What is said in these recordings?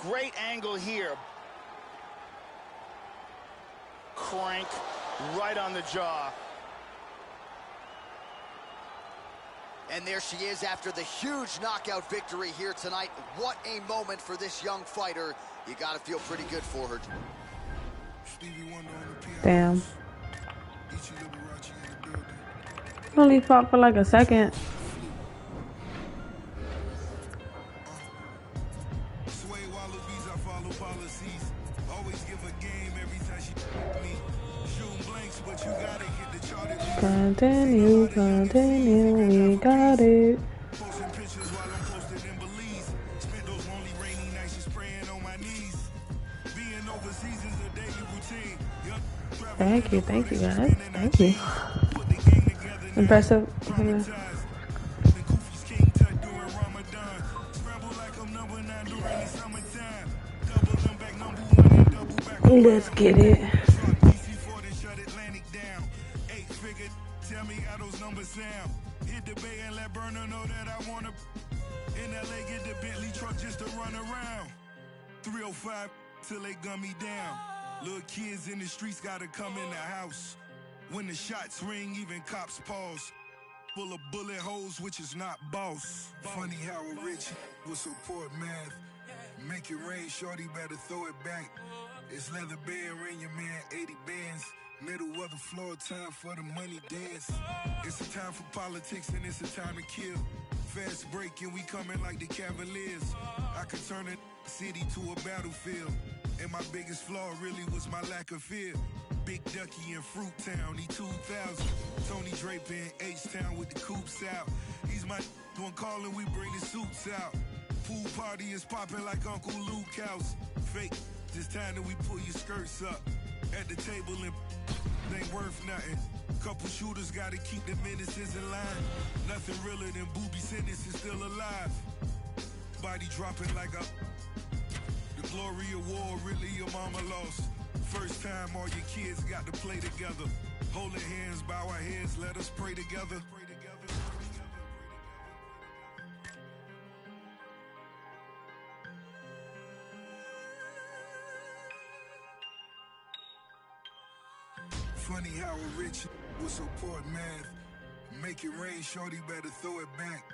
Great angle here. Crank right on the jaw. And there she is after the huge knockout victory here tonight. What a moment for this young fighter. You gotta feel pretty good for her. Damn. Only fought for like a second. Continue, we got it. Thank you guys. Thank you. Impressive. Let's get it. Tell me how those numbers sound. Hit the bay and let Burner know that I wanna. In LA, get the Bentley truck just to run around. 305 till they gun me down. Little kids in the streets gotta come in the house. When the shots ring, even cops pause. Full of bullet holes, which is not boss. Funny how a rich will support math. Make it rain, shorty better throw it back. It's leather band, ring your man 80 bands. Middle of the floor, time for the money dance. It's a time for politics and it's a time to kill. Fast break and we coming like the Cavaliers. I could turn a city to a battlefield. And my biggest flaw really was my lack of fear. Big Ducky in Fruit Town, he 2000. Tony Draper in H-Town with the coops out. He's my one calling, we bring the suits out. Pool party is popping like Uncle Luke house. Fake, this time that we pull your skirts up. At the table and ain't worth nothing. Couple shooters gotta keep the menaces in line. Nothing realer than booby sentences still alive. Body dropping like a. The glory of war, really your mama lost. First time all your kids got to play together. Holding hands, bow our heads, let us pray together. Funny how a rich will support math. Make it rain, shorty better throw it back.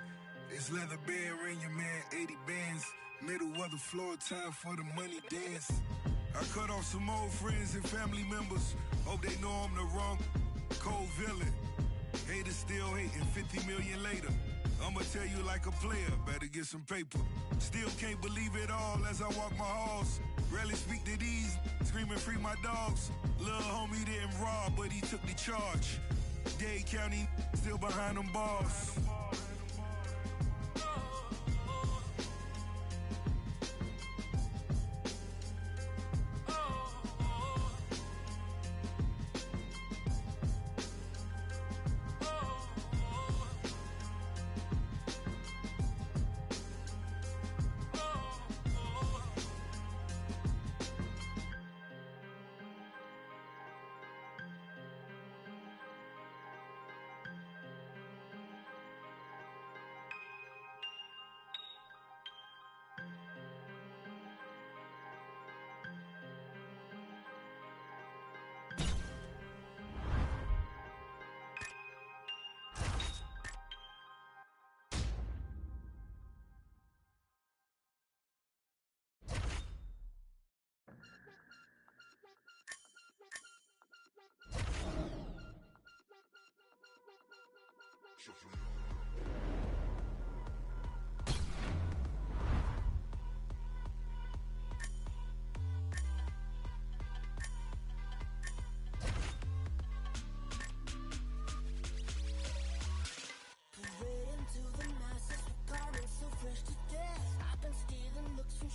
It's leather band, ring your man 80 bands. Middle of the floor, time for the money dance. I cut off some old friends and family members. Hope they know I'm the wrong cold villain. Haters still hating 50 million later. I'ma tell you like a player, better get some paper. Still can't believe it all as I walk my halls. Rarely speak to these, screaming free my dogs. Lil' homie didn't rob, but he took the charge. Dade County still behind them bars.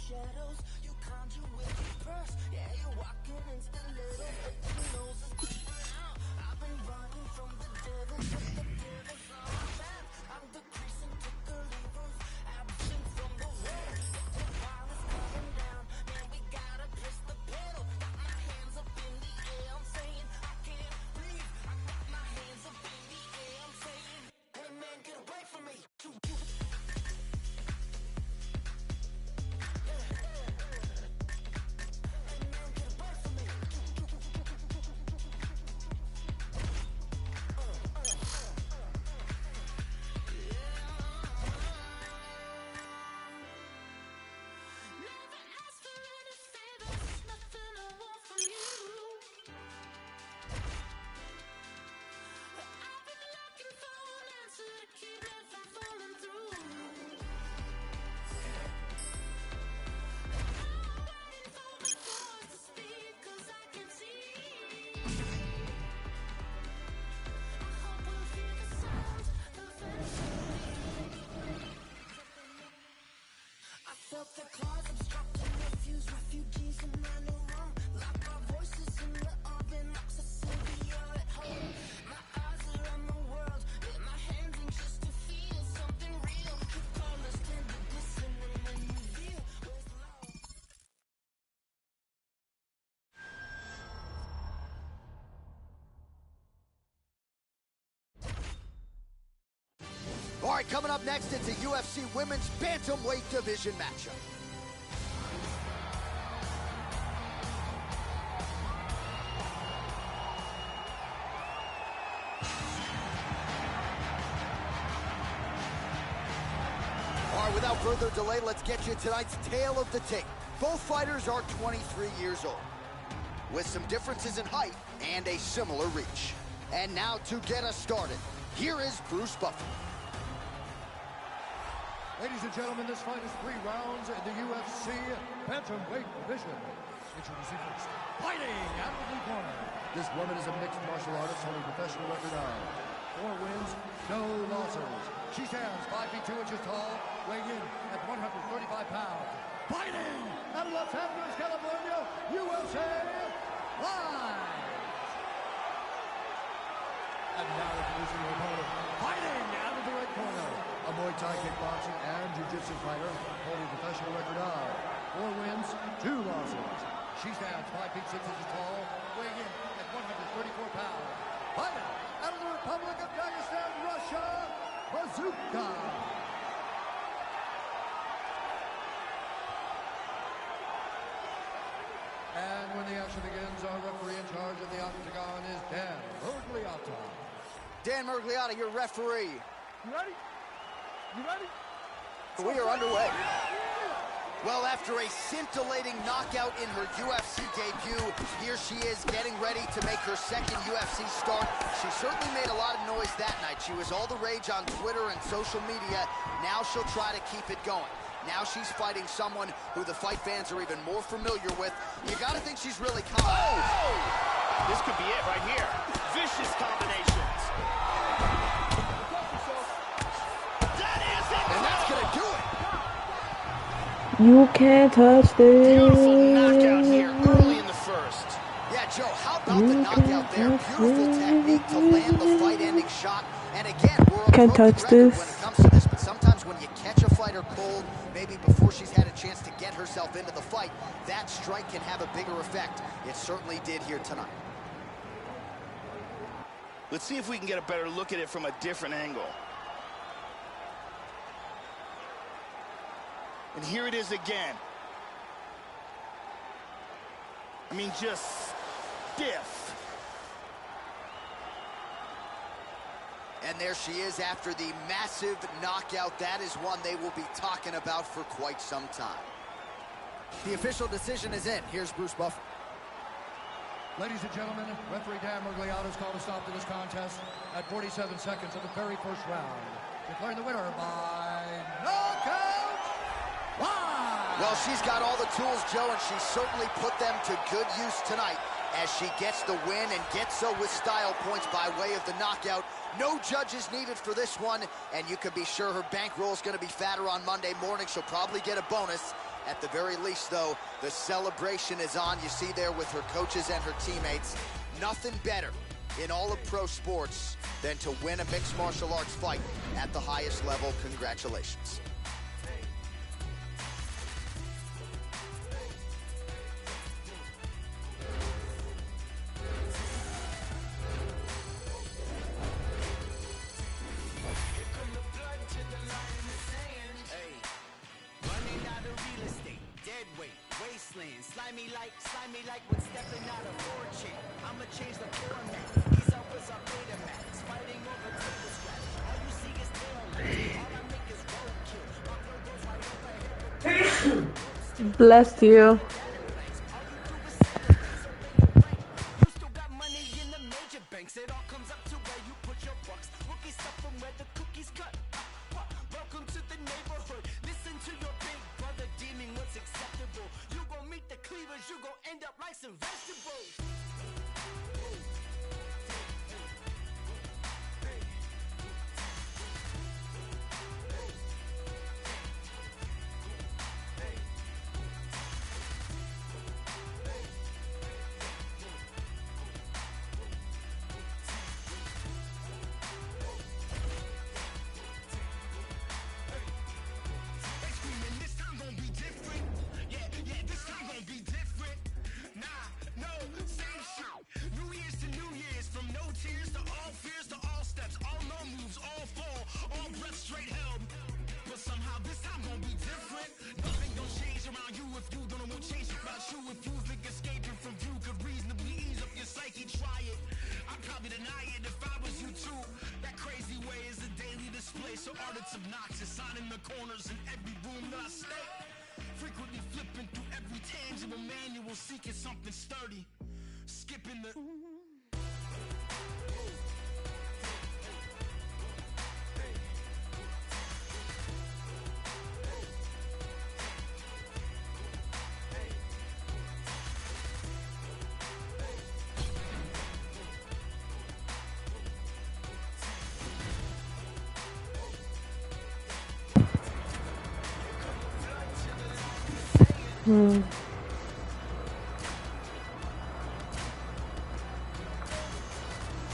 Shadows, you conjure with your purse. Yeah, you're walking in stilettos, but your nose is bleeding out. I've been running from the devil, but the devil's on my back. I'm decreasing to the levers, absent from the world. The wall is coming down, man, we gotta press the pedal. Got my hands up in the air, I'm saying I can't breathe. I got my hands up in the air, I'm saying, hey man, get away from me. out the claws, obstructing refuse, refugees in my new room. Lock our voices in the oven, like Cecilia at home. My eyes are on the world, yeah, my hands anxious to feel something real. Keep colors, tender glistening when you feel. Where's the love? All right, coming up next, it's a UFC Women's Bantamweight Division matchup. All right, without further delay, let's get you tonight's tale of the tape. Both fighters are 23 years old, with some differences in height and a similar reach. And now to get us started, here is Bruce Buffer. Ladies and gentlemen, this fight is 3 rounds in the UFC Bantamweight Division. Introducing first, fighting out of the blue corner. This woman is a mixed martial artist holding professional record of 4 wins, no losses. She stands 5 feet 2 inches tall, weighing in at 135 pounds. Fighting out of Los Angeles, California, USA Live. And now introducing your opponent, fighting out of the red corner. A Muay Thai kickboxing and jiu-jitsu fighter holding professional record of 4 wins, 2 losses. She stands 5 feet 6 inches tall, weighing in at 134 pounds. Fighting out of the Republic of Dagestan, Russia, Bazooka. And when the action begins, our referee in charge of the octagon is Dan Mergliata. Dan Mergliata, your referee. You ready? You ready? We are underway. Well, after a scintillating knockout in her UFC debut, here she is getting ready to make her second UFC start. She certainly made a lot of noise that night. She was all the rage on Twitter and social media. Now she'll try to keep it going. Now she's fighting someone who the fight fans are even more familiar with. You gotta think she's really confident. Oh! This could be it right here. Vicious combinations. That is it! And that's gonna do it. You can't touch this. Beautiful knockout here early in the first. Yeah, Joe, how about the knockout there? Beautiful technique to land the fight-ending shot. And again, we're Can't touch this. when it comes to this, but sometimes when you catch a fighter cold, maybe before she's had a chance to get herself into the fight, that strike can have a bigger effect. It certainly did here tonight. Let's see if we can get a better look at it from a different angle. And here it is again. I mean, just stiff. And there she is after the massive knockout. That is one they will be talking about for quite some time. The official decision is in. Here's Bruce Buffer. Ladies and gentlemen, referee Dan Mergliata has called a stop to this contest at 47 seconds of the very first round, declaring the winner by knockout. Live. Well, she's got all the tools, Joe, and she certainly put them to good use tonight as she gets the win and gets so with style points by way of the knockout. No judges needed for this one, and you can be sure her bankroll is going to be fatter on Monday morning. She'll probably get a bonus. At the very least, though, the celebration is on. You see there with her coaches and her teammates. Nothing better in all of pro sports than to win a mixed martial arts fight at the highest level. Congratulations. Slimy like when stepping out of fortune. I'ma change the format. These offers are Betamax. Fighting over table scraps. All you see is tail lights. All I make is roadkill. My flow goes right overhead. Bless you. You still got money in the major banks. It all comes up to where you put your bucks. Rookie stuff from where the cookies cut. Welcome to the neighborhood. Listen to your big brother deeming what's acceptable. You gon' meet the cleavers, you gon' end up like some vegetables. art, it's obnoxious. Signing the corners in every room that I stay. Frequently flipping through every tangible manual, seeking something sturdy. Skipping the...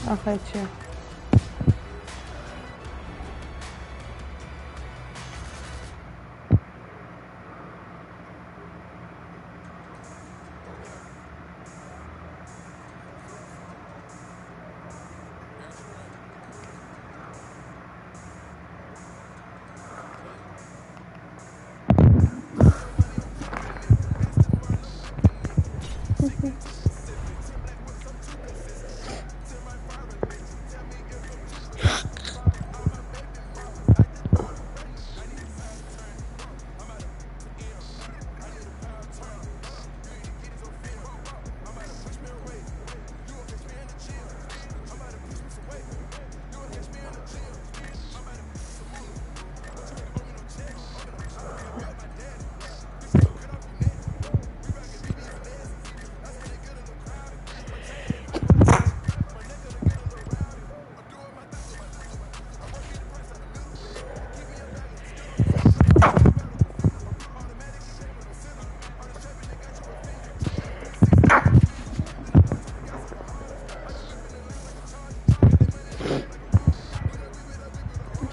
Okay, chill.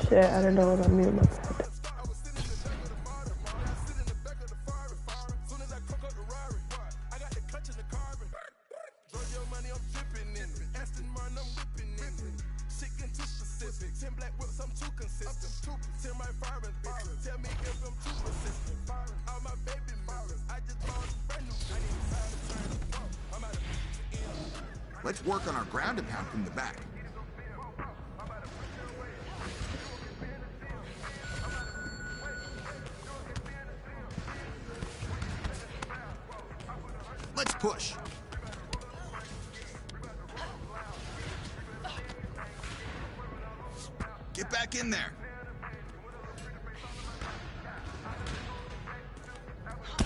Shit, I don't know what I'm mute my bad. Let's work on our ground and pound from the back. Let's push. Get back in there.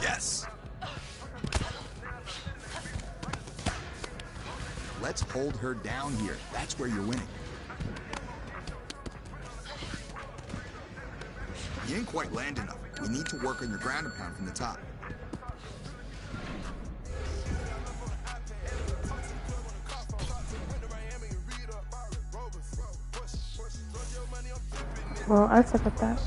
Yes. Let's hold her down here. That's where you're winning. You ain't quite land enough. We need to work on your ground and pound from the top. Well, I suck at that.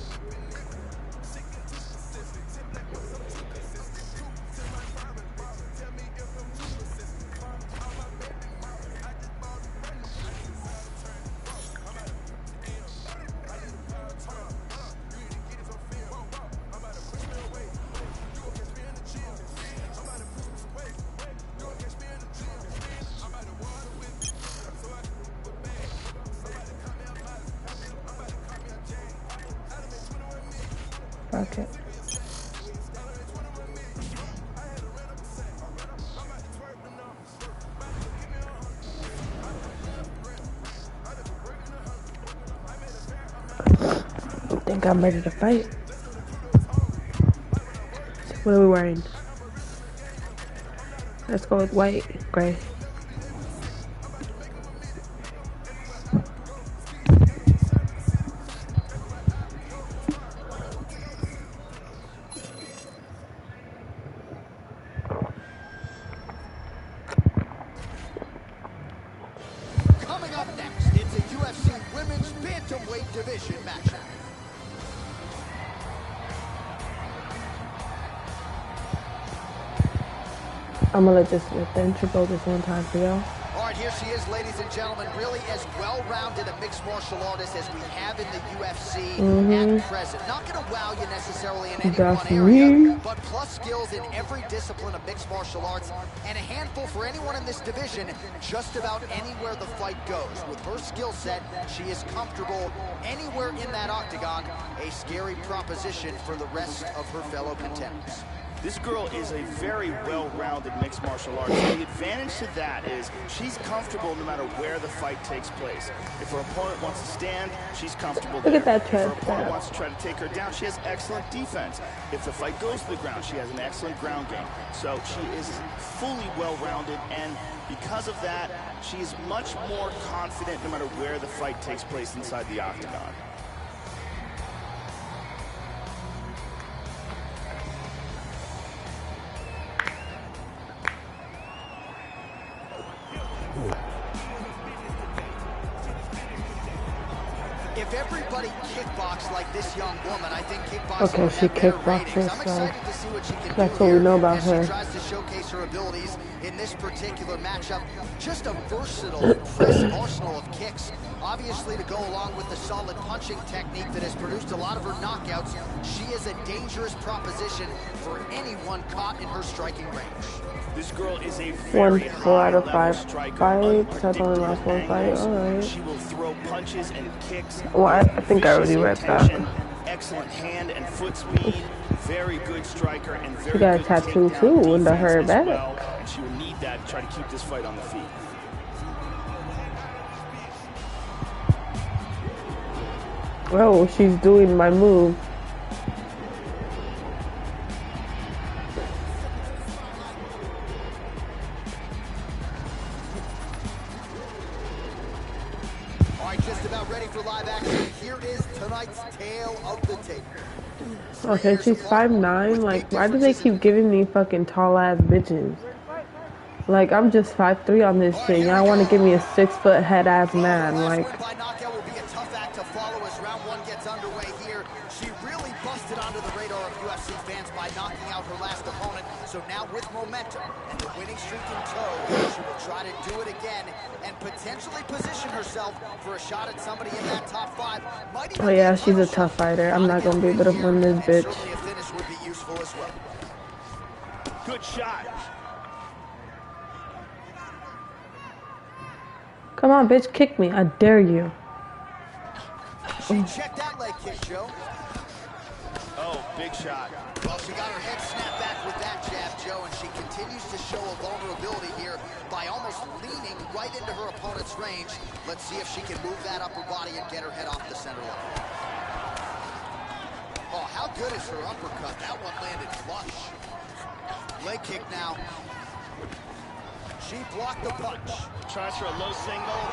Fuck it. I think I'm ready to fight. What are we wearing? Let's go with white, gray. Coming up next, it's a UFC Women's Bantamweight Division matchup. I'm gonna let the intro go this one time for y'all. All right, here she is, ladies and gentlemen, really as well-rounded a mixed martial artist as we have in the UFC at present. Not going to wow you necessarily in any one area, but plus skills in every discipline of mixed martial arts, and a handful for anyone in this division, just about anywhere the fight goes. With her skill set, she is comfortable anywhere in that octagon, a scary proposition for the rest of her fellow contenders. This girl is a very well-rounded mixed martial artist. The advantage to that is she's comfortable no matter where the fight takes place. If her opponent wants to stand, she's comfortable there. Look at that If her chest opponent tap. wants to try to take her down, she has excellent defense. If the fight goes to the ground, she has an excellent ground game. So she is fully well-rounded, and because of that, she is much more confident no matter where the fight takes place inside the octagon. If everybody kickboxed like this young woman, I think kickboxing Okay, would she have better kickboxes, ratings. I'm so excited to see what she can that's do what we here know about as her. she tries to showcase her abilities in this particular matchup. Just a versatile, impressive arsenal of kicks. Obviously, to go along with the solid punching technique that has produced a lot of her knockouts, she is a dangerous proposition for anyone caught in her striking range. This girl is a Won very 4 out of 5 high-level striker, fights. I've only lost unpredictable 1 fight. angles. Alright. She will throw punches and kicks. Well, I think I already read that. Intention, excellent hand and foot speed, very good striker, and very She got a good tattoo takedown too under defense her as back. well, and she will need that to try to keep this fight on the feet. Oh, she's doing my move. All right, just about ready for live action. Here is tonight's tale of the tape. Okay, she's 5'9". Like, why do they keep giving me fucking tall ass bitches? Like, I'm just 5'3" on this shit. Y'all want to give me a 6-foot head ass man? Like, By knockout will be a tough act to follow as round one gets underway here. She really busted onto the radar of UFC fans by knocking out her last opponent. So now with momentum and the winning streak in tow, she will try to do it again and potentially position herself for a shot at somebody in that top 5. oh yeah, she's a tough fighter. I'm not gonna be able to win this bitch. Certainly a finish would be useful as well. Good shot. Come on, bitch, kick me. I dare you. She checked that leg kick, Joe. Oh, big shot. Well, she got her head snapped back with that jab, Joe, and she continues to show a vulnerability here by almost leaning right into her opponent's range. Let's see if she can move that upper body and get her head off the center line. Oh, how good is her uppercut? That one landed flush. Leg kick now. She blocked the punch. Tries for a low single.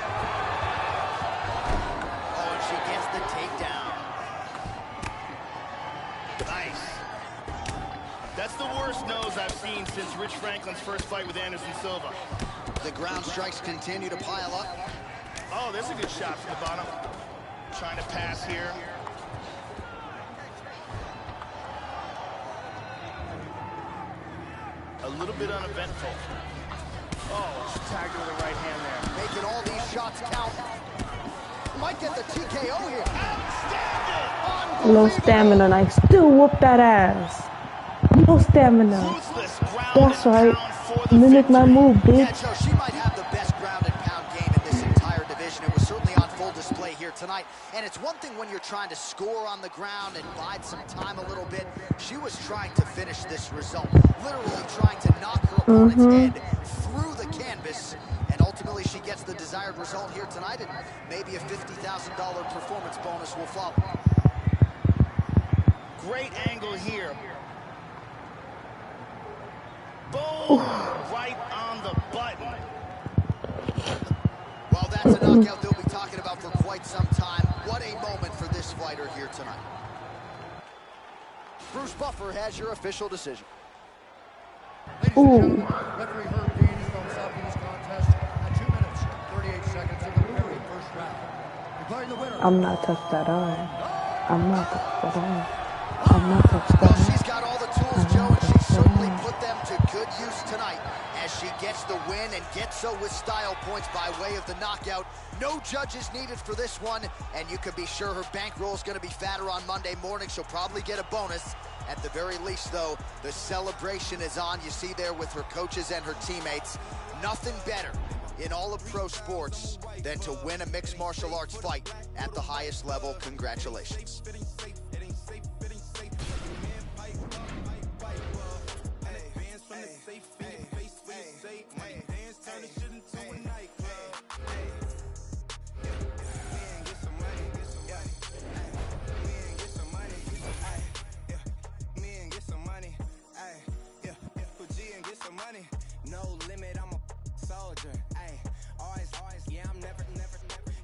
Oh, and she gets the takedown. Nice. That's the worst nose I've seen since Rich Franklin's first fight with Anderson Silva. The ground strikes continue to pile up. Oh, there's a good shot from the bottom. Trying to pass here. A little bit uneventful. Oh, she tagged her with the right hand there. Making all these shots count. Might get the TKO here. Outstanding! Low stamina, and I still whoop that ass. No stamina. Ruthless ground That's and right. pound for the Mimic my victory. move, Yeah, bitch. Joe, she might have the best ground and pound game in this entire division. It was certainly on full display here tonight. And it's one thing when you're trying to score on the ground and bide some time a little bit. She was trying to finish this result. Literally trying to knock her opponent's head through the canvas. And ultimately she gets the desired result here tonight. And maybe a $50,000 performance bonus will follow. Great angle here. Boom! Right on the button. Well, that's a knockout they'll be talking about for quite some time. What a moment for this fighter here tonight. Bruce Buffer has your official decision. Ladies and gentlemen, referee Herb Dean is going to stop this contest at 2 minutes, 38 seconds of the very first round. Declaring the winner. I'm not touched at all. I'm not touched at all. I'm not touched at Well, all. she's got all the tools, Joe, and she certainly put them to good use tonight as she she gets the win and gets so with style points by way of the knockout. No judges needed for this one, and you can be sure her bankroll is going to be fatter on Monday morning. She'll probably get a bonus. At the very least, though, the celebration is on. You see there with her coaches and her teammates. Nothing better in all of pro sports than to win a mixed martial arts fight at the highest level. Congratulations. No limit, I'm a soldier. Ay, always, yeah, I'm never.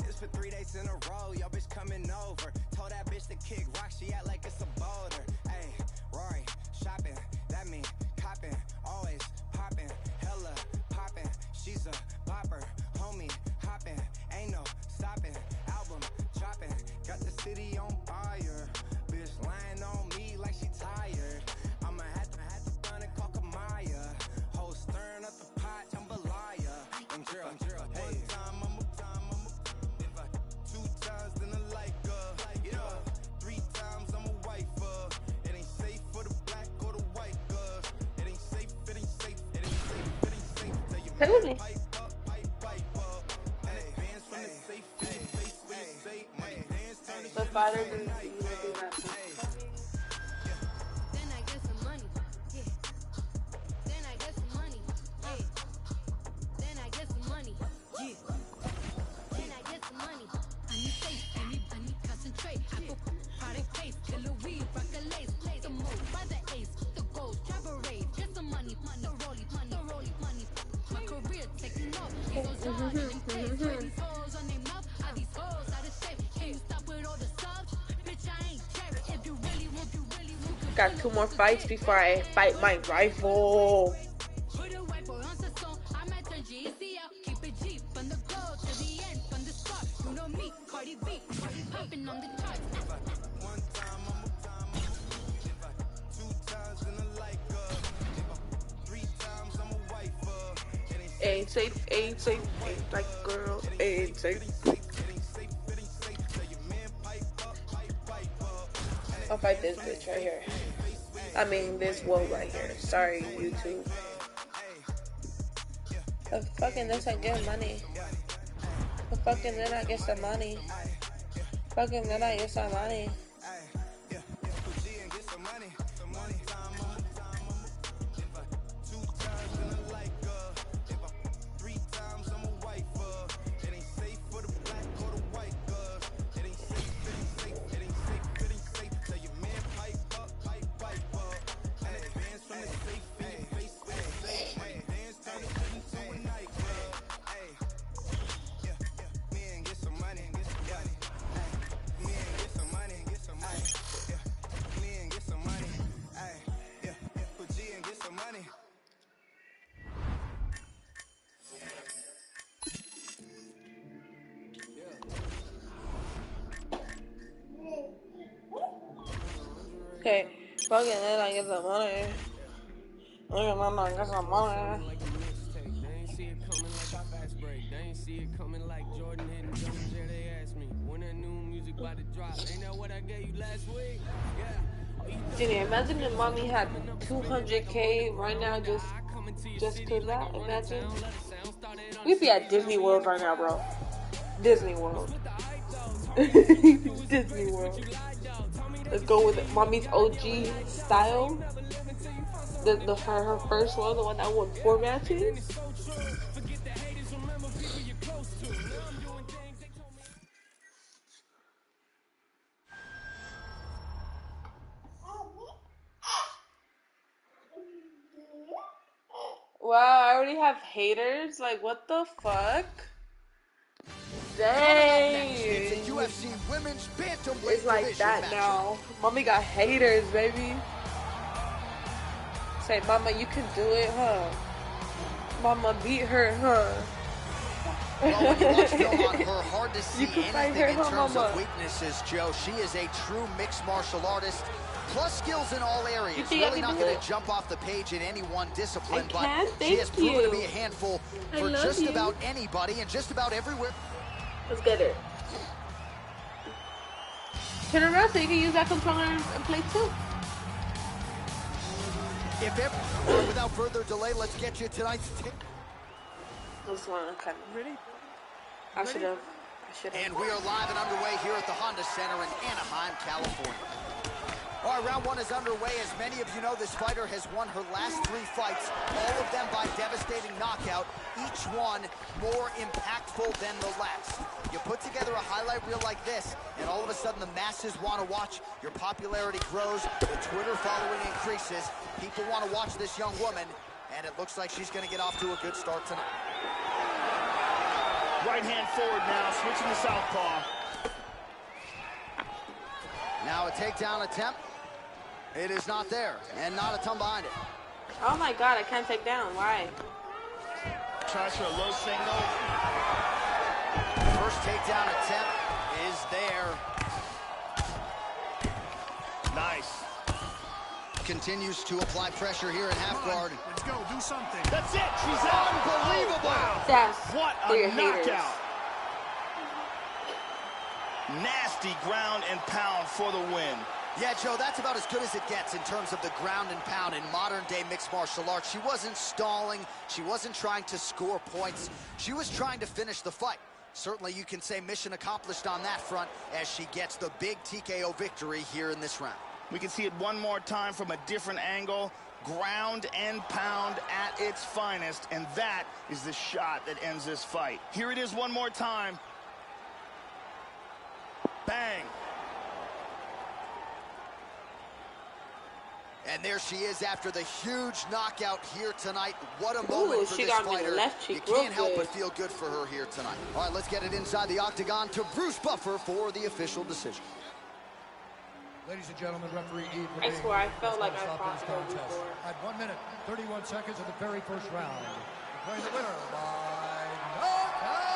It's for 3 days in a row. Yo, bitch coming over. Told that bitch to kick rock, she act like it's a boulder. Ay, Rory, shopping, that mean copping. Always popping, hella popping. She's a bopper, homie, hopping. Ain't no stopping, album dropping. Got the city on fire. Bitch lying on me like she tired. I'ma have to run and call Kamaya. Whole stirring up the pot, jambalaya. I'm drill, hey. One time, I'm if I 2 times, then I like yeah. 3 times, I'm a wife It ain't safe for the black or the white It ain't safe, it ain't safe, it ain't safe, it ain't safe. Tell your man, pipe up. Hey, bands from the safe, face with the safe. Money dance, turn the shit into a nightclub. Then I get some money, yeah. Then I get some money, yeah. Then I get some money, yeah. Then I get some money. I need faith, I need concentrate. I go product pace, killer weed, rock a lace, play the mode by the ace, the gold, travel raid, get some money, the rollie, money. My career taking off, it goes on in place. These hoes on their mouth, are these hoes out of shape? Can you stop with all the subs? Bitch, I ain't Jerry. If you really want. Got 2 more fights before I fight my rival. Put a white boy on the song, I might turn GC out. Keep it G from the goal to the end, from the start. You know me, Cardi B, popping on the charts. One time, if I 2 times, then I like if I 3 times, I'm a wife Ain't safe, ain't like girl, ain't safe. I'll fight this bitch right here. I mean, this woe right here. Sorry, YouTube. But fucking this, I get money. But fucking then I get some money. Fucking then I get some money. Okay, fucking then I get the money. Look at my I get some money. They ain't see it coming like a fast break. They ain't see it coming like Jordan hitting jumps. Yeah, they asked me when that new music about to drop. Ain't that what I gave you last week? Yeah. Jenny, imagine if mommy had 200K right now just cause that. Imagine. We'd be at Disney World right now, bro. Disney World. Disney World. Let's go with mommy's OG style. Her first one, the one that won 4 matches. Wow, I already have haters? Like, what the fuck? Dang. It's a UFC women's bantamweight It's like that matchup. now. Mommy got haters, baby. Say, mama, you can do it, huh? Mama beat her, huh? Well, when you watch film on her, hard to see You can fight anything her, in terms mama. of weaknesses, Joe. She is a true mixed martial artist. Plus skills in all areas. You think Really I can not do going it? to jump off the page in any one discipline, I but can, she has thank proven to be you. a handful I for love just you. about anybody and just about everywhere. Let's get it. Turn around so you can use that controller and play too. Without further delay, let's get you tonight's tip. I just want to cut. Ready? I should have. And we are live and underway here at the Honda Center in Anaheim, California. All right, round one is underway. As many of you know, this fighter has won her last 3 fights, all of them by devastating knockout, each one more impactful than the last. You put together a highlight reel like this, and all of a sudden the masses want to watch. Your popularity grows, the Twitter following increases. People want to watch this young woman, and it looks like she's going to get off to a good start tonight. Right hand forward now, switching to southpaw. Now a takedown attempt. It is not there, and not a ton behind it. Oh my God, I can't take down. Why? Tries for a low single. First takedown attempt is there. Nice. Continues to apply pressure here in half guard. Let's go, do something. That's it. She's out. Unbelievable. Wow. That's What for your a haters. knockout. Nasty ground and pound for the win. Yeah, Joe, that's about as good as it gets in terms of the ground and pound in modern-day mixed martial arts. She wasn't stalling. She wasn't trying to score points. She was trying to finish the fight. Certainly, you can say mission accomplished on that front as she gets the big TKO victory here in this round. We can see it one more time from a different angle. Ground and pound at its finest, and that is the shot that ends this fight. Here it is one more time. Bang. And there she is after the huge knockout here tonight. What a moment for she this got me fighter. the left cheek You can't real help good. but feel good for her here tonight. All right, let's get it inside the octagon to Bruce Buffer for the official decision. Ladies and gentlemen, referee E. I swear, I felt like I fought this her contest. before. At 1 minute, 31 seconds of the very first round. Declaring the winner by knockout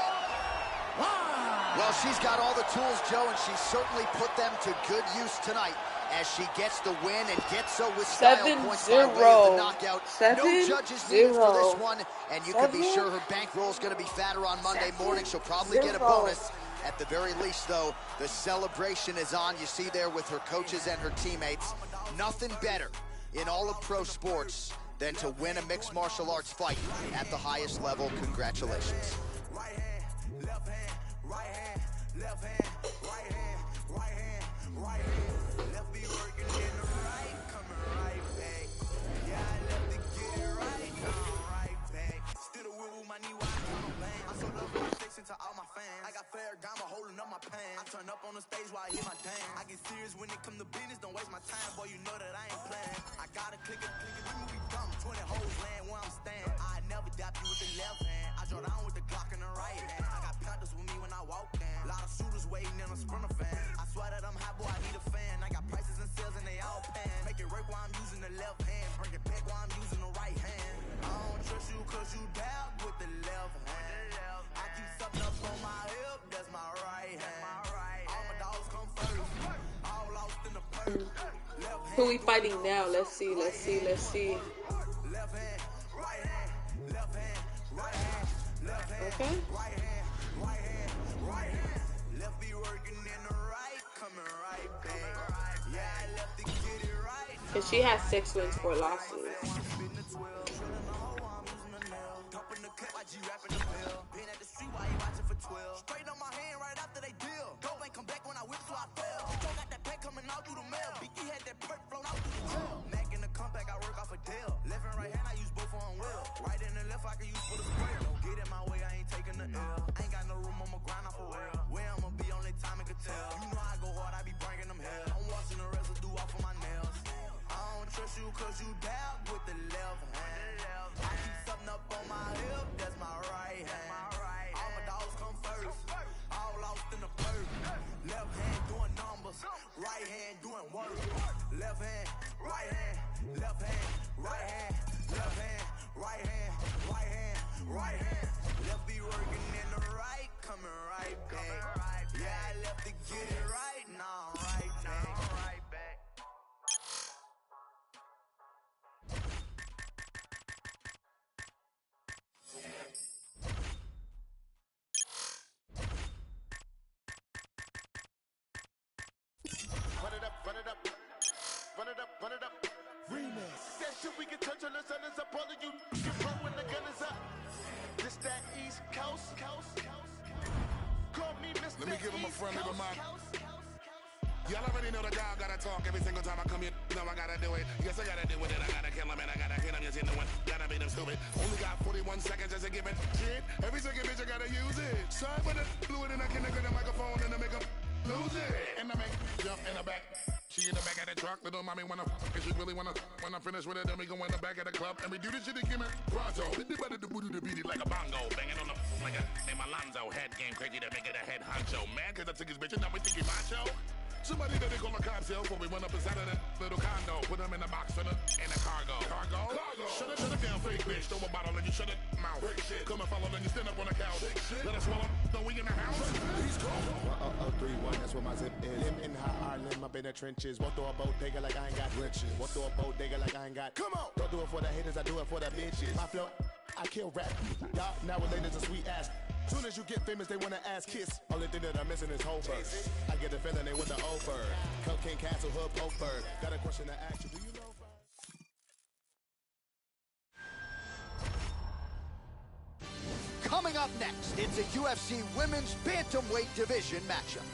live. Well, she's got all the tools, Joe, and she's certainly put them to good use tonight as she gets the win and gets so with style points by way of the knockout. No judges needed for this one, and you can be sure her bankroll is going to be fatter on Monday morning. She'll probably get a bonus. At the very least, though, the celebration is on. You see there with her coaches and her teammates. Nothing better in all of pro sports than to win a mixed martial arts fight at the highest level. Congratulations. Right hand, left hand, right hand, left hand, right hand, right hand, right hand. Left be working in the right, coming right back. Yeah, I left to get it right, come right back. Still the wheel with my knee wide, I'm bang. I'm so love protection to all my fans. I got fair diamond holding up my pants. I turn up on the stage while I hit my dance. I get serious when it come to business, don't waste my time, boy, you know that I ain't playing. I gotta click it, we movie dumb. 20 hoes land where I'm staying. I never dap you with the left hand. I draw down with the Glock in the right hand. I got Panthers with me when I walk in. A lot of shooters waiting in a sprinter fan. I swear that I'm hot, boy, I need a fan. I got prices and sales and they all pan. Make it work while I'm using the left hand. Bring it back while I'm using the right hand. I don't trust you cause you dab with the left hand. I keep something up on my hip, that's my right hand. All my dogs come first. All lost in the purse. Who we fighting now? Let's see, let's see, let's see. Left hand, right hand, left hand, right hand, left hand, Okay. right hand, right hand, right hand. Left be working in the right, coming right back. Yeah, I left to get it right. Cause she has 6 wins, 4 losses. Pumping the clip, I G-rapping the pill. Been at the street while you watching for 12. Straight on my hand right after they deal. Dope ain't come back when I whip, so I fell. Joe got that pack coming out through the mail. Biggie had that perk flown out through the jail. Mac in the comeback, I work off a deal. Left and right hand, I use both on will. Right and the left, I can use for the spray. Don't get in my way, I ain't taking the L. Ain't got no room, I'ma grind off a well. Where I'ma be, only time it could tell. You know I go hard, I be bringing them hell. I'm washing the residue off of my nails. I don't trust you cause you dab Run it up. Remix. That shit we can touch on the sun is up. All of you get blown when the gun is up. This that East Coast. Call me Mr. Let me give him a East friendly Coast. reminder. Y'all already know the guy gotta talk every single time I come here. No, I gotta do it. Yes, I gotta do it. And I gotta kill him and I gotta hit him. Yes, you know it. Gotta beat him stupid. Only got 41 seconds as a given. Shit, every second bitch I gotta use it. Sorry for the fluid and I can't get a microphone and I make him lose it. And I make jump in the back. She in the back of the truck. Little mommy wanna if she really wanna. When I finish with it, then we go in the back of the club and we do this shit again. Pronto. Hit the body to booty to beat it like a bongo. Banging on the like a name Alonzo. Head game crazy to make it a head honcho. Mad cause I took his bitch and now we think he macho. Somebody that they call a cops here when we went up inside of that little condo. Put them in the box in a cargo. Shut it down, fake bitch. Throw a bottle and you shut it mouth. Come and follow, then you stand up on the couch. Let us swallow. No, we in the house. He's cold. 3-1, that's what my zip is. Lim in high Harlem, up in the trenches. Won't throw a bodega like I ain't got riches. Won't throw a bodega like I ain't got. Come on. Don't do it for the haters, I do it for the bitches. My flow, I kill rap. Y'all nowadays is a sweet ass. Soon as you get famous, they wanna ask kiss. Only thing that I'm missing is Hofer. I get the feeling they with the over. Cocaine Castle, Hood, Poker. Got a question to ask you. Do you know? Coming up next, it's a UFC Women's Bantamweight Division matchup.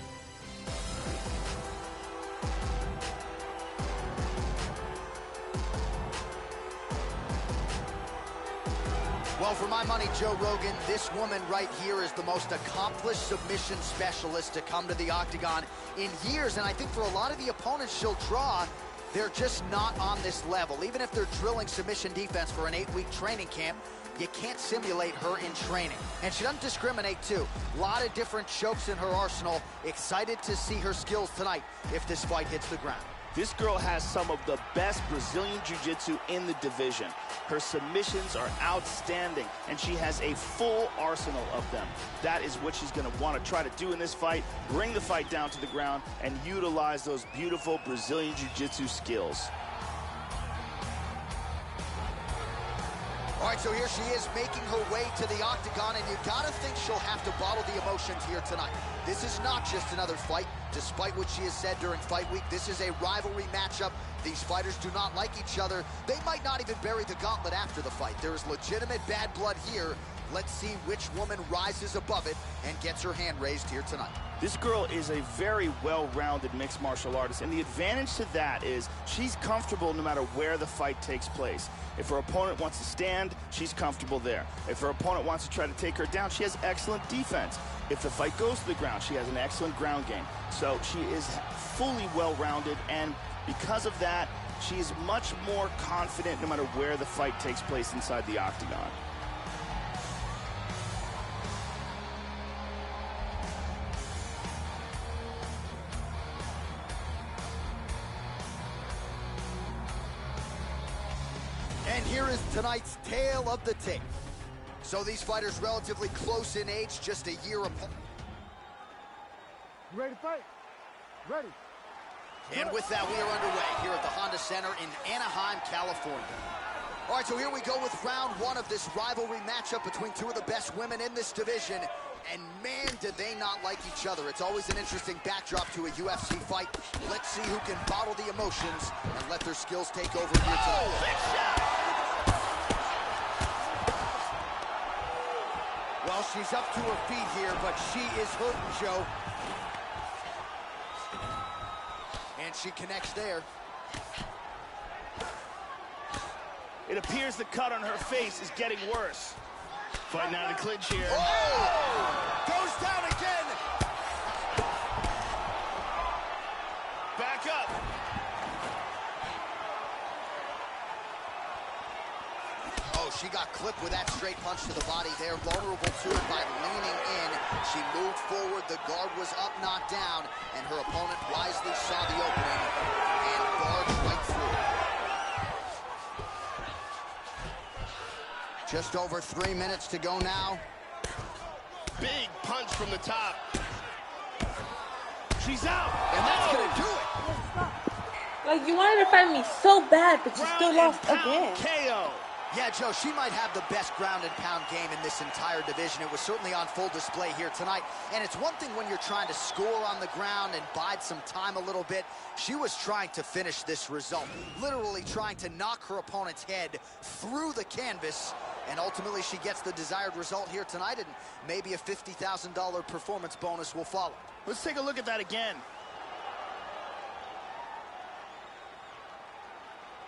Well, for my money, Joe Rogan, this woman right here is the most accomplished submission specialist to come to the octagon in years. And I think for a lot of the opponents she'll draw, they're just not on this level. Even if they're drilling submission defense for an 8-week training camp, you can't simulate her in training. And she doesn't discriminate, too. A lot of different chokes in her arsenal. Excited to see her skills tonight if this fight hits the ground. This girl has some of the best Brazilian Jiu-Jitsu in the division. Her submissions are outstanding, and she has a full arsenal of them. That is what she's going to want to try to do in this fight, bring the fight down to the ground, and utilize those beautiful Brazilian Jiu-Jitsu skills. All right, so here she is making her way to the octagon, and you gotta think she'll have to bottle the emotions here tonight. This is not just another fight. Despite what she has said during fight week, this is a rivalry matchup. These fighters do not like each other. They might not even bury the gauntlet after the fight. There is legitimate bad blood here. Let's see which woman rises above it and gets her hand raised here tonight. This girl is a very well-rounded mixed martial artist, and the advantage to that is she's comfortable no matter where the fight takes place. If her opponent wants to stand, she's comfortable there. If her opponent wants to try to take her down, she has excellent defense. If the fight goes to the ground, she has an excellent ground game. So she is fully well-rounded, and because of that, she is much more confident no matter where the fight takes place inside the octagon. And here is tonight's tale of the tape. So these fighters relatively close in age, just a year apart. You ready to fight? Ready. And with that, we are underway here at the Honda Center in Anaheim, California. All right, so here we go with round one of this rivalry matchup between two of the best women in this division. And man, did they not like each other. It's always an interesting backdrop to a UFC fight. Let's see who can bottle the emotions and let their skills take over here tonight. Well, she's up to her feet here, but she is hurting, Joe. And she connects there. It appears the cut on her face is getting worse. Fighting out of the clinch here. Oh! Goes down again. Back up. Oh, she got clipped with that straight punch to the body there. Vulnerable to it by leaning in. She moved forward. The guard was up, not down. And her opponent wisely saw the opening and barged right through it. Just over 3 minutes to go now. Big punch from the top. She's out. And that's going to do it. Like, you wanted to fight me so bad, but you still lost again. KO. Yeah, Joe, she might have the best ground and pound game in this entire division. It was certainly on full display here tonight. And it's one thing when you're trying to score on the ground and bide some time a little bit. She was trying to finish this result, literally trying to knock her opponent's head through the canvas. And ultimately, she gets the desired result here tonight, and maybe a $50,000 performance bonus will follow. Let's take a look at that again.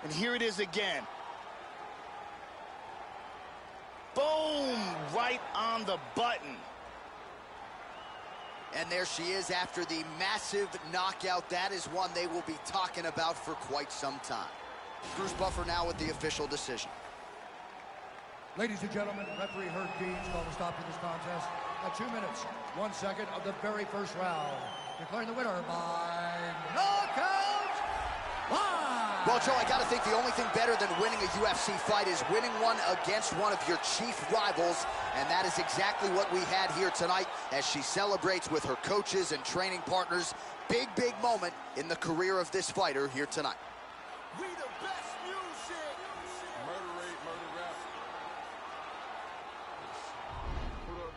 And here it is again. Boom! Right on the button. And there she is after the massive knockout. That is one they will be talking about for quite some time. Bruce Buffer now with the official decision. Ladies and gentlemen, referee Herb Deans called a stop to this contest at 2 minutes, 1 second of the very first round. Declaring the winner by knockout live. Well, Joe, I got to think the only thing better than winning a UFC fight is winning one against one of your chief rivals, and that is exactly what we had here tonight as she celebrates with her coaches and training partners. Big, big moment in the career of this fighter here tonight. We the best music. Murder rate, murder rap. Hold up.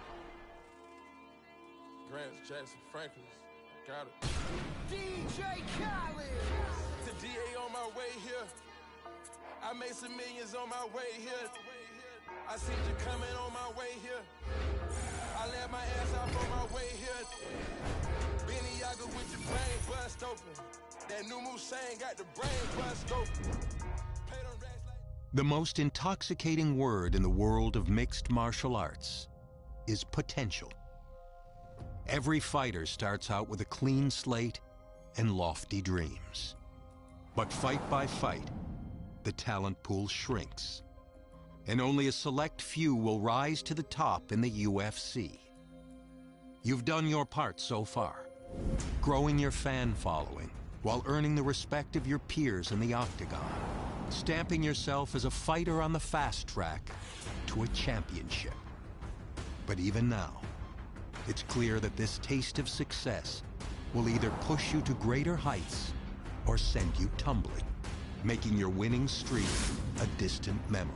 Grants, Jackson, Franklin's. Got it. DJ Khaled. The DA on my way here. I made some millions on my way here. I seen you coming on my way here. I let my ass off on my way here. Benny Yaga with your brain bust open. That new Musain got the brain bust open. The most intoxicating word in the world of mixed martial arts is potential. Every fighter starts out with a clean slate and lofty dreams. But fight by fight, the talent pool shrinks, and only a select few will rise to the top in the UFC. You've done your part so far, growing your fan following while earning the respect of your peers in the octagon, stamping yourself as a fighter on the fast track to a championship. But even now, it's clear that this taste of success will either push you to greater heights or send you tumbling, making your winning streak a distant memory.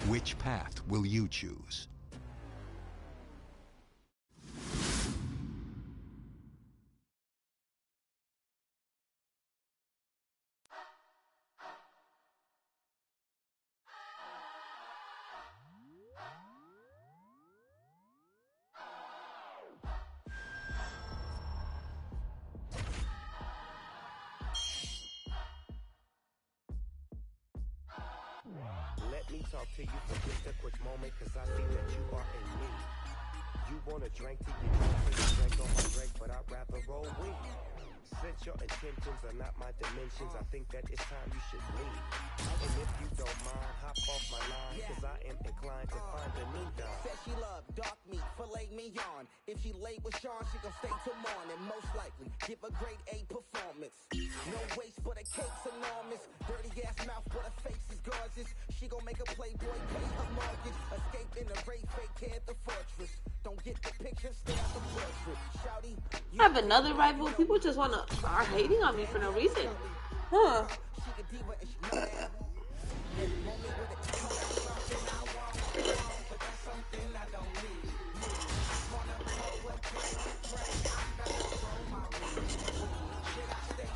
Which path will you choose? Let me talk to you for just a quick moment, cause I see that you are in me. You wanna drink till you drink on my drink, but I'd rather roll with you. Since your intentions are not my dimensions, I think that it's time you should leave. And if you don't mind, hop off my line, cause I am inclined to find a new dime. Said she love dark meat, filet mignon. If she late with Sean, she gon' stay till morning. Most likely, give a grade A performance. No waste, but her cake's enormous. Dirty ass mouth, but her face is gorgeous. She gon' make a playboy pay her mortgage. Escape in the raid, fake hair at the fortress. Don't get the picture, stay at the portrait. Shouty, I have another rival. People just are hating on me for no reason. Huh.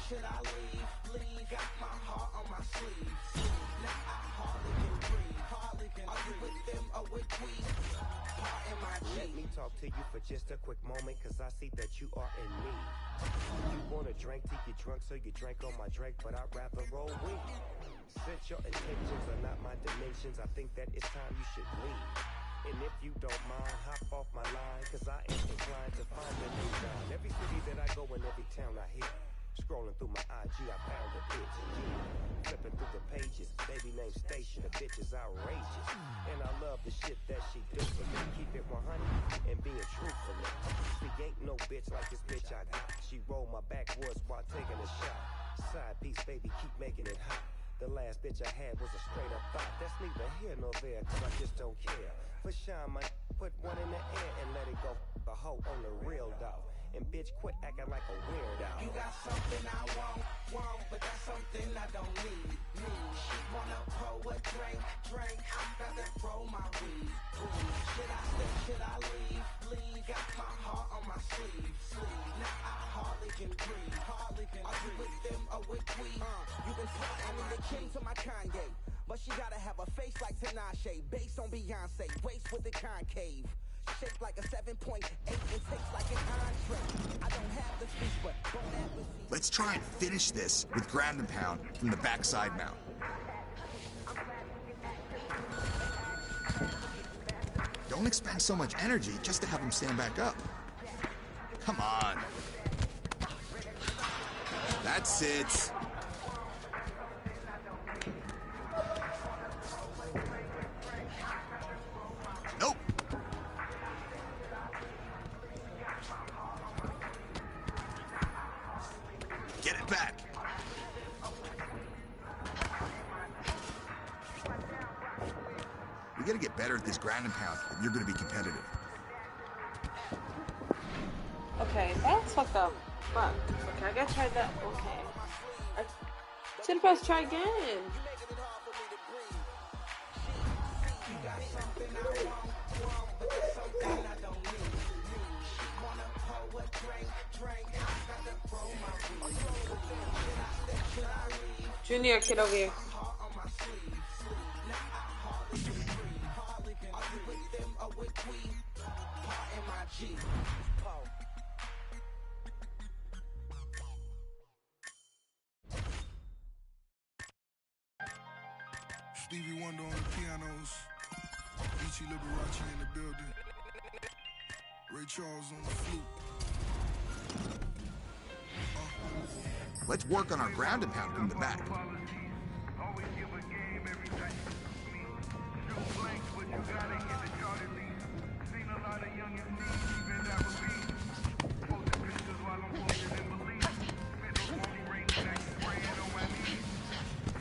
Should I leave? Got my heart on my sleeve. Now I hardly can breathe. Are you with them or with we? Let me talk to you for just a quick moment, cause I see that you are in me. You wanna drink till you drunk, so you drink on my drink, but I'd rather roll with you. Since your intentions are not my dimensions, I think that it's time you should leave. And if you don't mind, hop off my line, cause I am inclined to find a new dime. Every city that I go in, every town I hit. Scrolling through my IG, I found a bitch. Flipping through the pages, baby named Station, the bitch is outrageous. And I love the shit that she do for me. Keep it 100 and being truthful. See, ain't no bitch like this bitch I got. She rolled my backwoods while taking a shot. Side piece, baby, keep making it hot. The last bitch I had was a straight up thought. That's neither here nor there, cause I just don't care. For shine, my put one in the air and let it go. The hoe on the real dog. And bitch, quit acting like a weirdo. You got something I want, but that's something I don't need. She wanna pour a drink, I'd rather throw my weed. Should I stay, should I leave? Got my heart on my sleeve. Now I hardly can breathe. Are you with them or with we? You can tell I'm in the king to my Kanye, but she gotta have a face like Tinashe, based on Beyonce, waist with the concave. Shaped like a 7.8 and tastes like an entree. I don't have the speech, but bon appetit. Let's try and finish this with ground and pound from the backside mount. Don't expend so much energy just to have him stand back up. Come on. That's it. Nope. Get it back. We gotta get better at this ground and pound if you're gonna be competitive. Okay, that's fucked up. Fuck. Okay, I gotta try that. Okay. I should have pressed try again. Junior, get over here. Stevie Wonder on the pianos, Ichi Liberace in the building, Ray Charles on the flute. Let's work on our ground and pound from the back. Always give a game every time you me. Shoot blanks, but you gotta hit the target lead. Seen a lot of young and me, even that would be. Posting pictures while I'm posting in belief. Spit the phony ring, now you spraying on my knees.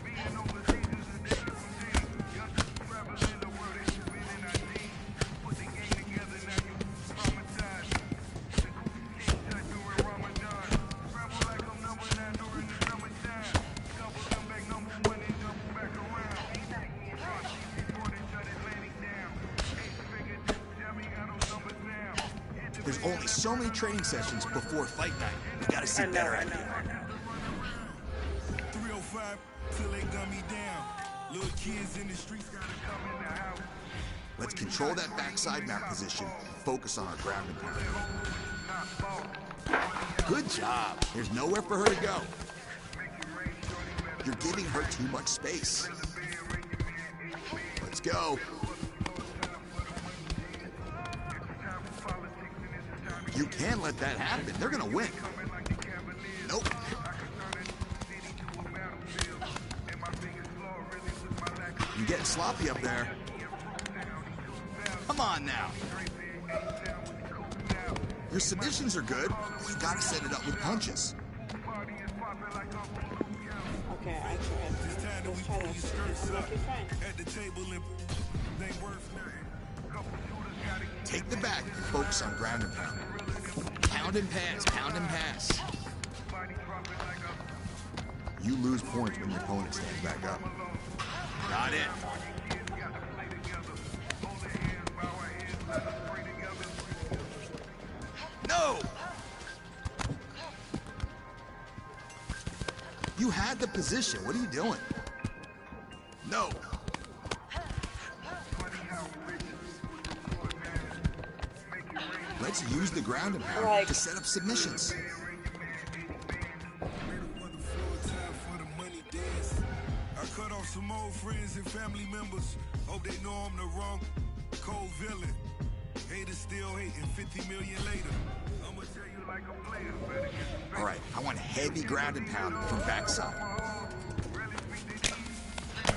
Being overseas is a different routine. Youngsters traveling the world, they should win in our team. Put the game together, now you traumatized. The Ufcccc shut during Ramadan. Travel like I'm number 9 during the summertime. Double them back number 1 and double back around. Front, before they shut Atlantic down. 8-figure, tell me how those numbers sound. There's only so many training sessions before fight night. We gotta see better at it. 305 till they gun me down. Little kids in the streets gotta come in the house. Let's control that backside mount position and focus on our ground and pound. Good job. There's nowhere for her to go. You're giving her too much space. Let's go. You can't let that happen. They're gonna win. Nope. You're getting sloppy up there. Come on now. Your submissions are good, but you gotta set it up with punches. Okay, I tried. Let's try this. Okay, fine. At the table and they worth nothing. Couple shooters gotta Take the back and focus on ground and pound. Pound and pass, pound and pass. You lose points when your opponent stands back up. Got it. No! You had the position. What are you doing? No. Let's use the ground and pound to set up submissions. I cut off some old friends and family members. Hope they know I'm the wrong cold villain. Haters still hating 50 million later. I'ma tell you like a player. Better get some All right, I want heavy ground and pound from backside.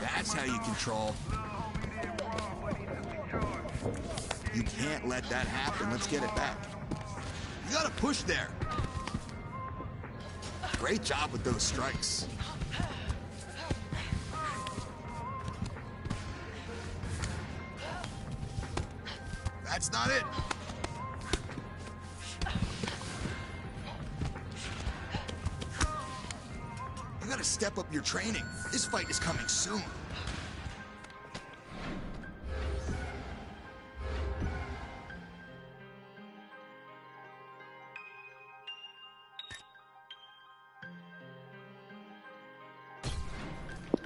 That's how you control. You can't let that happen. Let's get it back. You gotta push there. Great job with those strikes. That's not it. step up your training. This fight is coming soon.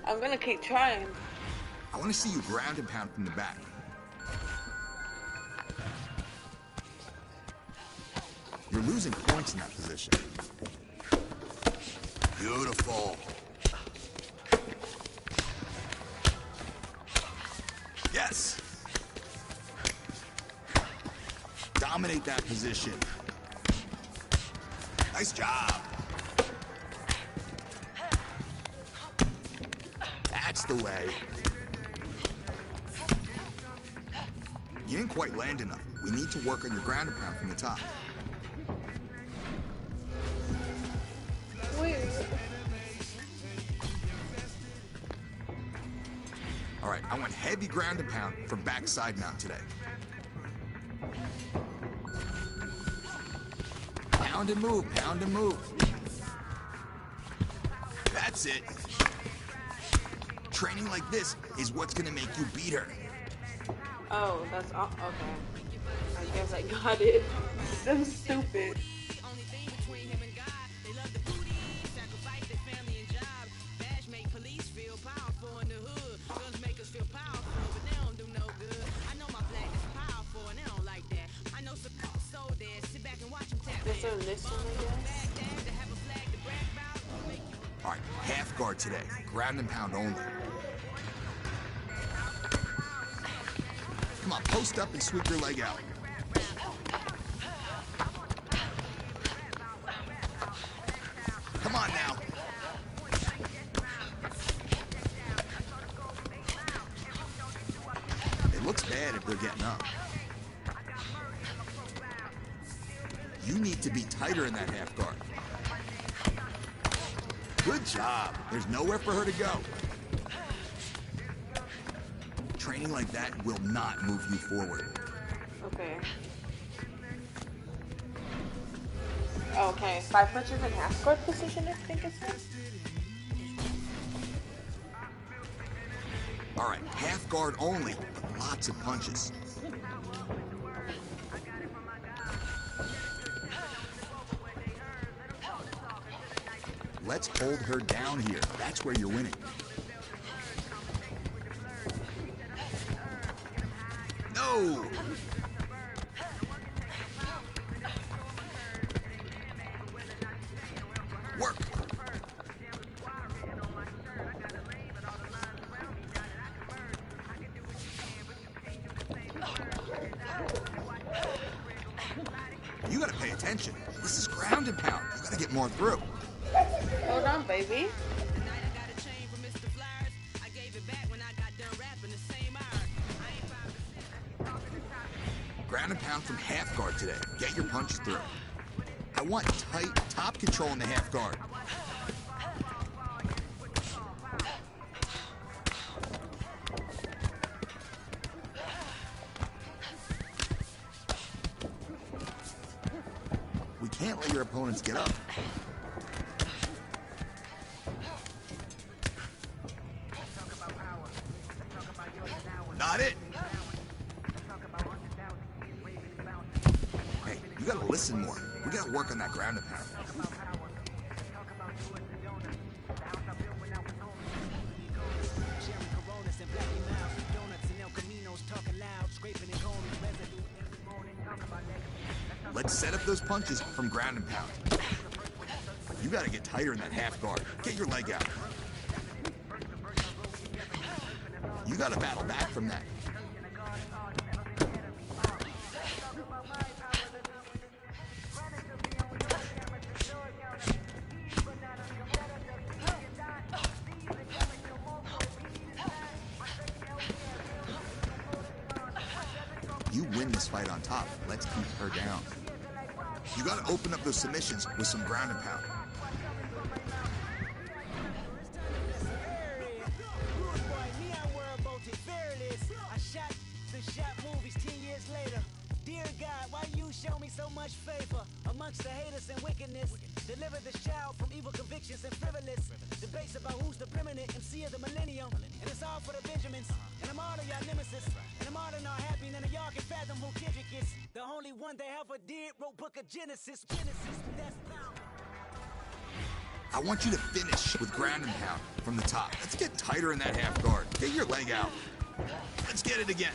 I'm gonna keep trying. I want to see you ground and pound from the back. You're losing points in that position. Beautiful. Yes. Dominate that position. Nice job. That's the way. You didn't quite land enough. We need to work on your ground and pound from the top. All right, I want heavy ground and pound from backside mount today. Pound and move, pound and move. That's it. Training like this is what's gonna make you beat her. Oh, that's all. Okay. I guess I got it. I'm stupid. This one, I guess. All right, half guard today. Ground and pound only. Come on, post up and sweep your leg out. Come on now. It looks bad if they're getting up. You need to be tighter in that half guard. Good job. There's nowhere for her to go. Training like that will not move you forward. Okay. Okay, 5 punches in half guard position, I think it says. All right, half guard only, but lots of punches. Let's hold her down here. That's where you're winning. No! Work! You gotta pay attention. This is ground and pound. You gotta get more through. Hold on, baby. Ground and pound from half guard today. Get your punches through. I want tight top control in the half guard. We can't let your opponents get up. Not it. Hey, you gotta listen more. We gotta work on that ground and pound. Let's set up those punches from ground and pound. You gotta get tighter in that half guard. Get your leg out. You gotta battle back from that. You win this fight on top. Let's keep her down. You gotta open up those submissions with some ground and pound. Dear God, why you show me so much favor amongst the haters and wickedness? Deliver the shout from evil convictions and frivolous debates about who's the preeminent MC of the millennium. And it's all for the Benjamins. And I'm all of y'all nemesis. And I'm all in all happy. None of y'all can fathom who Kendrick is. The only one that ever did wrote Book of Genesis. That's now. I want you to finish with ground and pound from the top. Let's get tighter in that half guard. Get your leg out. Let's get it again.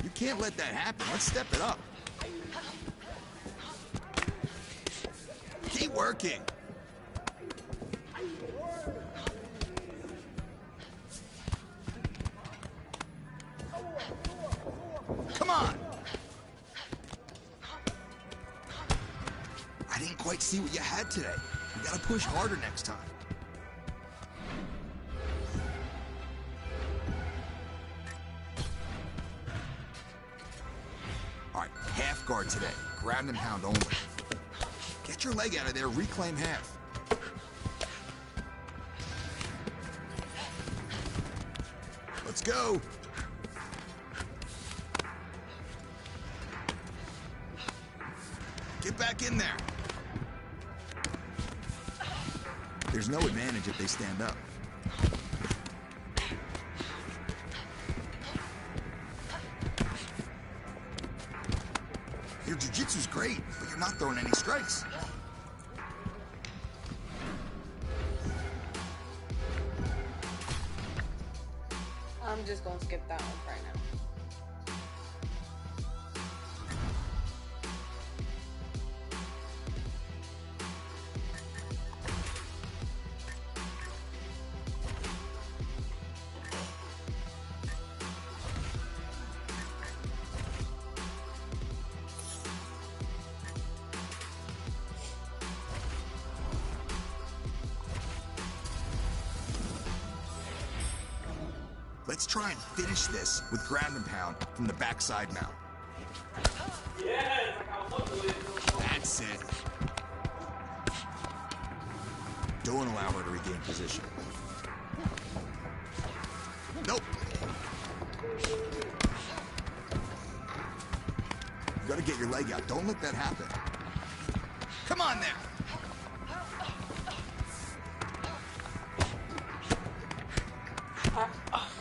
You can't let that happen. Let's step it up. Keep working. Come on. I didn't quite see what you had today. You gotta push harder next time. All right, half guard today. Ground and pound only. Get your leg out of there, reclaim half. Let's go. Get back in there. There's no advantage if they stand up. Your jiu-jitsu's great, but you're not throwing any strikes. I'm just gonna skip that one right now. Let's try and finish this with ground and pound from the backside mount. That's it. Don't allow her to regain position. Nope. You gotta get your leg out. Don't let that happen. Come on there.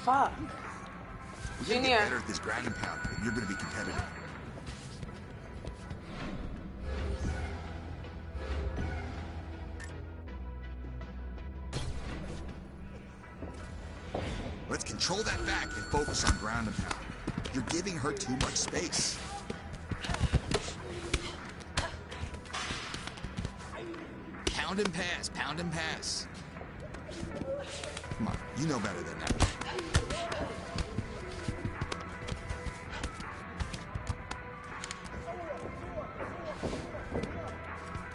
Fuck. We're gonna get better at this ground and pound if you're gonna be competitive. Let's control that back and focus on ground and pound. You're giving her too much space. Pound and pass, pound and pass. Come on, you know better than that.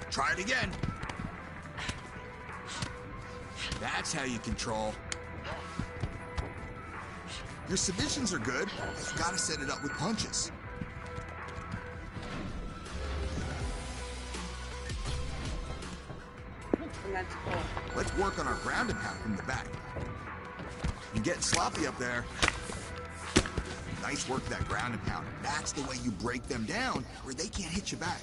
Try it again. That's how you control. Your submissions are good, but you gotta set it up with punches. That's cool. Let's work on our ground and pound from the back. You're getting sloppy up there. Nice work, that ground and pound. That's the way you break them down, where they can't hit you back.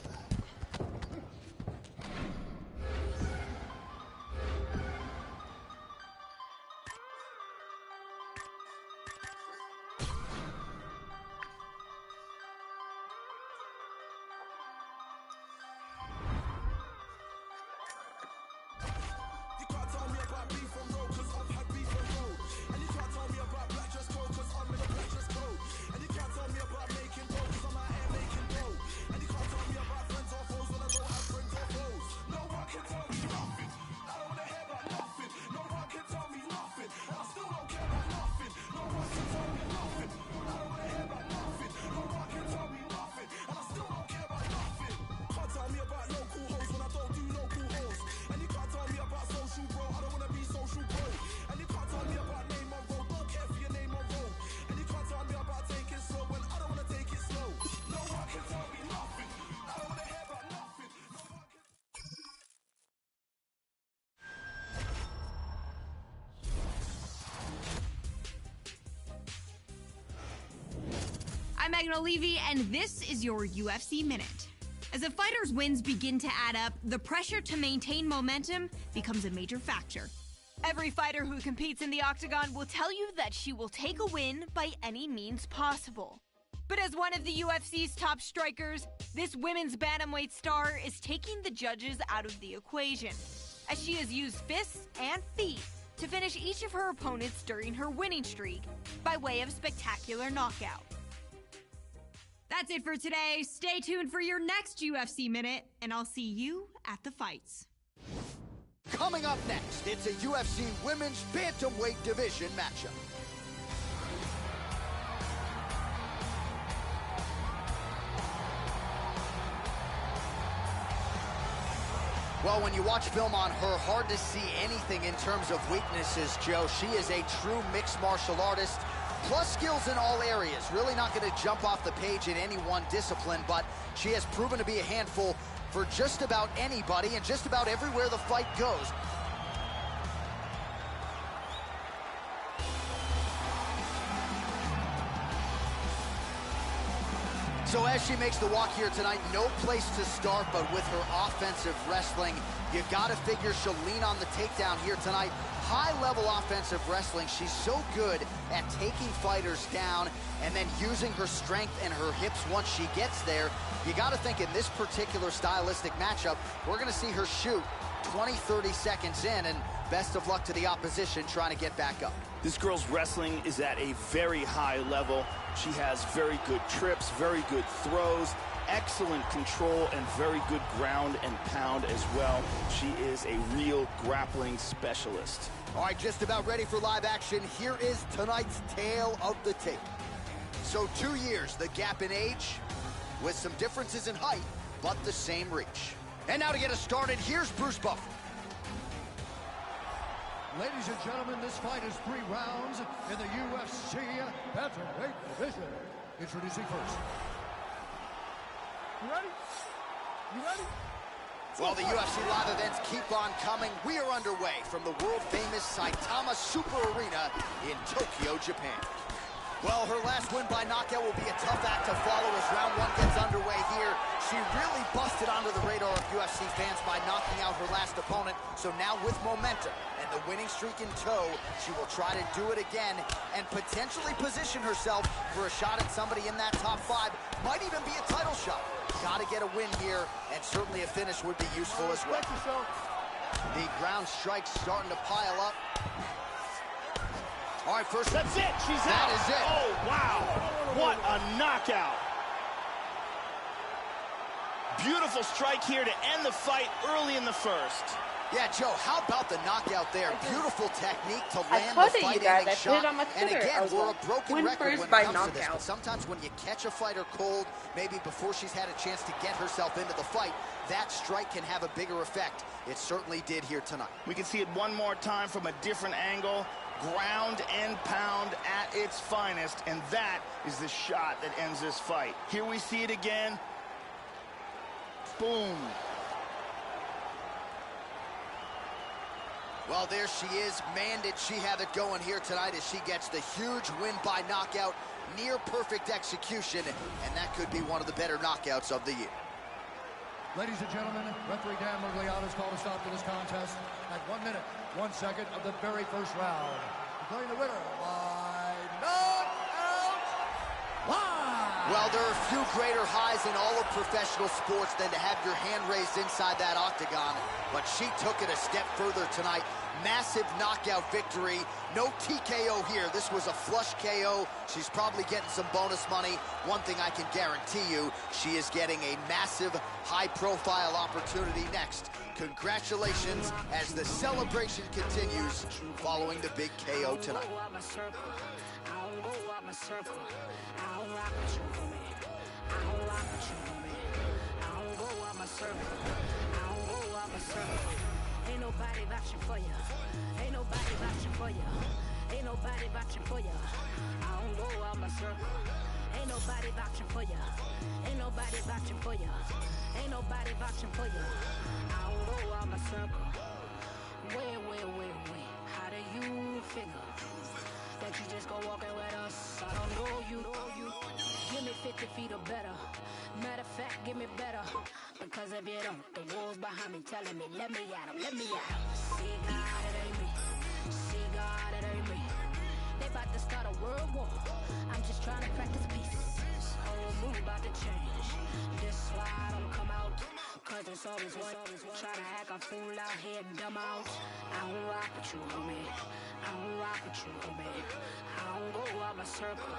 Social bro, I don't wanna be social bro. I'm Megan O'Leary, and this is your UFC Minute. As a fighter's wins begin to add up, the pressure to maintain momentum becomes a major factor. Every fighter who competes in the octagon will tell you that she will take a win by any means possible. But as one of the UFC's top strikers, this women's bantamweight star is taking the judges out of the equation, as she has used fists and feet to finish each of her opponents during her winning streak by way of spectacular knockout. That's it for today. Stay tuned for your next UFC Minute, and I'll see you at the fights. Coming up next, it's a UFC Women's Bantamweight Division matchup. Well, when you watch film on her, hard to see anything in terms of weaknesses, Joe. She is a true mixed martial artist, plus skills in all areas. Really not going to jump off the page in any one discipline, but she has proven to be a handful for just about anybody and just about everywhere the fight goes. So as she makes the walk here tonight, no place to start, but with her offensive wrestling, you gotta figure she'll lean on the takedown here tonight. High-level offensive wrestling. She's so good at taking fighters down and then using her strength and her hips once she gets there. You gotta think in this particular stylistic matchup, we're gonna see her shoot 20, 30 seconds in, and best of luck to the opposition trying to get back up. This girl's wrestling is at a very high level. She has very good trips, very good throws, excellent control, and very good ground and pound as well. She is a real grappling specialist. All right, just about ready for live action. Here is tonight's tale of the tape. So 2 years, the gap in age, with some differences in height, but the same reach. And now to get us started, here's Bruce Buffer. Ladies and gentlemen, this fight is 3 rounds in the UFC Bantamweight Division. Introducing first. You ready? You ready? Well, the UFC live events keep on coming. We are underway from the world-famous Saitama Super Arena in Tokyo, Japan. Well, her last win by knockout will be a tough act to follow as round 1 gets underway here. She really busted onto the radar of UFC fans by knocking out her last opponent. So now with momentum and the winning streak in tow, she will try to do it again and potentially position herself for a shot at somebody in that top 5. Might even be a title shot. Got to get a win here, and certainly a finish would be useful as well. The ground strikes starting to pile up. All right, first. That's it. She's out. That is it. Oh, wow. What a knockout. Beautiful strike here to end the fight early in the first. Yeah, Joe, how about the knockout there? Beautiful technique to land the fight-ending shot. And again, we're a broken record when it comes to this. But sometimes when you catch a fighter cold, maybe before she's had a chance to get herself into the fight, that strike can have a bigger effect. It certainly did here tonight. We can see it one more time from a different angle. Ground and pound at its finest, and that is the shot that ends this fight. Here we see it again. Boom. Well, there she is. Man, did she have it going here tonight as she gets the huge win by knockout. Near perfect execution, and that could be one of the better knockouts of the year. Ladies and gentlemen, referee Dan Mugliano's called a stop to this contest at 1 minute, 1 second of the very first round. Declaring the winner by knockout live. Well, there are few greater highs in all of professional sports than to have your hand raised inside that octagon, but she took it a step further tonight. Massive knockout victory. No TKO here. This was a flush KO. She's probably getting some bonus money. One thing I can guarantee you, she is getting a massive, high-profile opportunity next. Congratulations as the celebration continues following the big KO tonight. Ain't nobody vouching for you. Ain't nobody vouching for you. Ain't nobody vouching for you. I don't go out my circle. Ain't nobody vouching for you. Ain't nobody vouching for you. Ain't nobody vouching for you. I don't go out my circle. Wait. How do you figure that you just go walking with us? I don't know you. Give me 50 feet or better. Matter of fact, give me better. Because if you don't, the wolves behind me telling me, let me at 'em, let me at 'em. See God, it ain't me. See God, it ain't me. They about to start a world war. I'm just trying to practice peace. Whole mood about to change. This why I don't come out. Cause it's always one. Trying to act a fool out here and dumb out. I don't rock with you, homie. I don't rock with you, homie. I don't go out my circle.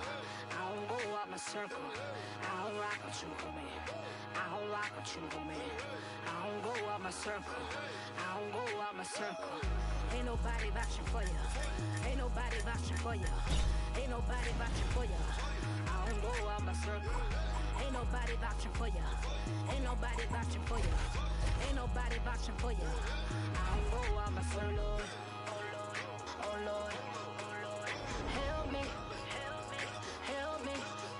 I don't go out my circle. I don't rock with you, homie. I don't rock with you, homie. I don't go out my circle. I don't go out my circle. Ain't nobody vouching for you. Ain't nobody vouching for you. Ain't nobody vouching for you. I don't go out my circle. Ain't nobody vouching for you. Ain't nobody vouching for you. Ain't nobody vouching for you. I don't go out my circle. Oh Lord, oh Lord, oh Lord, help me, help me, help me,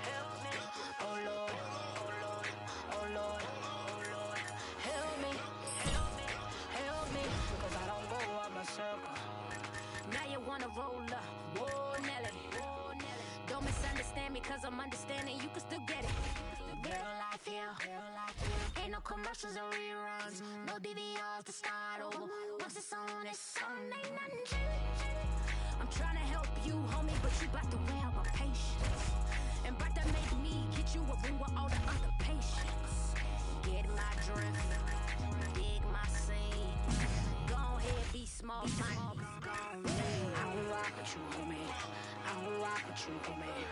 help me. Oh Lord, oh Lord, oh Lord, oh Lord, help me, help me, help me. Cause I don't go out my circle. Now you wanna roll up, whoa Nelly, whoa Nelly. Don't misunderstand me cause I'm understanding you can still get it. Real life here, ain't no commercials or reruns, no DVRs to start over. Once it's on, ain't nothing changed. I'm trying to help you, homie, but you bout to wear out my patience. And bout to make me get you a room with all the other patients. Get my drift, dig my scene. Go ahead, be small, tiny. I don't rock with you, homie. I don't rock with you, homie.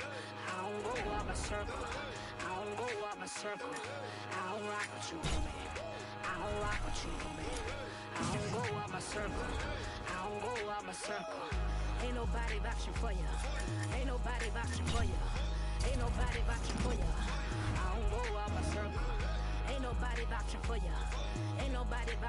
I don't go out my circle. I don't go out my circle. I don't rock with you, homie. I don't rock with you, homie. I don't go out my circle. I don't go out my circle. Ain't nobody vouching for you. Ain't nobody vouching for you. Ain't nobody vouching for you. I don't go out my circle. Ain't nobody vouching for you. Ain't nobody vouching.